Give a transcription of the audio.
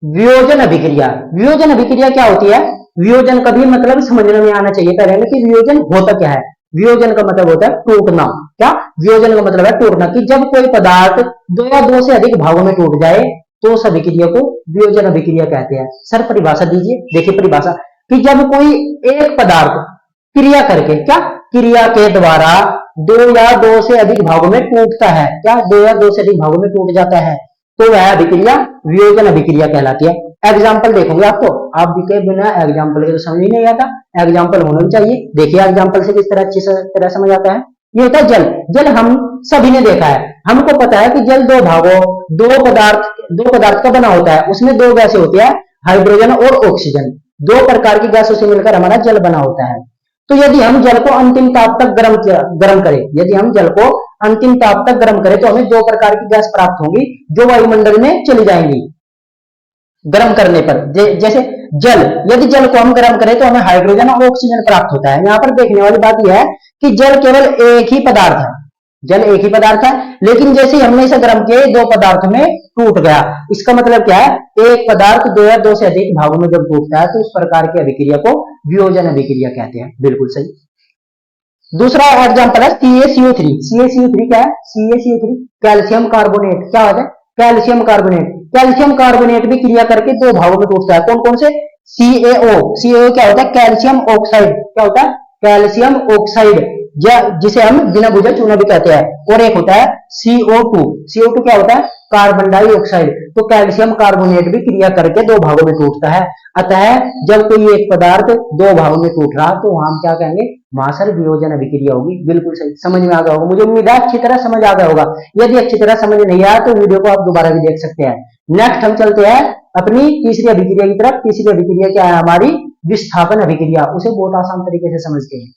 वियोजन अभिक्रिया। वियोजन अभिक्रिया क्या होती है? वियोजन का भी मतलब समझने में आना चाहिए पहले में कि वियोजन होता क्या है। वियोजन का मतलब होता है टूटना। क्या? वियोजन का मतलब है टूटना, कि जब कोई पदार्थ दो या दो से अधिक भागों में टूट जाए तो उस अभिक्रिया को वियोजन अभिक्रिया कहते हैं। सर परिभाषा दीजिए। देखिए परिभाषा, कि जब कोई एक पदार्थ क्रिया करके, क्या क्रिया के द्वारा दो या दो से अधिक भागों में टूटता है, क्या दो या दो से अधिक भागों में टूट जाता है, तो वह अभिक्रिया वियोजन अभिक्रिया कहलाती है। एग्जाम्पल देखोगे आपको, आप भी के बिना एग्जाम्पल के तो समझ ही नहीं आता, एग्जाम्पल होना भी चाहिए। देखिए एग्जाम्पल से किस तरह अच्छी तरह समझ आता है। ये होता है जल। जल हम सभी ने देखा है, हमको पता है कि जल दो भागों, दो पदार्थ का बना होता है। उसमें दो गैसें होती है, हाइड्रोजन और ऑक्सीजन। दो प्रकार की गैसों से मिलकर हमारा जल बना होता है। तो यदि हम जल को अंतिम ताप तक गर्म करें, यदि हम जल को अंतिम ताप तक गर्म करें तो हमें दो प्रकार की गैस प्राप्त होंगी जो वायुमंडल में चली जाएंगी गर्म करने पर। जैसे जल, यदि जल को हम गर्म करें तो हमें हाइड्रोजन और ऑक्सीजन प्राप्त होता है। यहाँ पर देखने वाली बात यह है कि जल केवल एक ही पदार्थ है, जल एक ही पदार्थ है, लेकिन जैसे हमने इसे गर्म किए दो पदार्थ में टूट गया। इसका मतलब क्या है? एक पदार्थ दो या दो से अधिक भागों में जब टूटता है तो उस प्रकार की अभिक्रिया को वियोजन अभिक्रिया कहते हैं। बिल्कुल सही। दूसरा एग्जांपल है CaCO3। CaCO3 क्या है? CaCO3 calcium carbonate. क्या होता है? Calcium carbonate. कैल्शियम कार्बोनेट भी क्रिया करके दो भागों में टूटता है। कौन कौन से? CaO। CaO क्या होता है? Calcium oxide. क्या होता है? कैल्शियम ऑक्साइड, जिसे हम बिना बुझे चूना भी कहते हैं। और एक होता है CO2। CO2 क्या होता है? Carbon dioxide. तो कैल्शियम कार्बोनेट भी क्रिया करके दो भागों में टूटता है। अतः जब कोई एक पदार्थ दो भागों में टूट रहा तो हम क्या कहेंगे? वहां सर वियोजन अभिक्रिया होगी। बिल्कुल सही। समझ में आ गया होगा, मुझे उम्मीद है अच्छी तरह समझ आ गया होगा। यदि अच्छी तरह समझ नहीं आया तो वीडियो को आप दोबारा भी देख सकते हैं। नेक्स्ट हम चलते हैं अपनी तीसरी अभिक्रिया की तरफ। तीसरी अभिक्रिया क्या है हमारी? विस्थापन अभिक्रिया। उसे बहुत आसान तरीके से समझते हैं।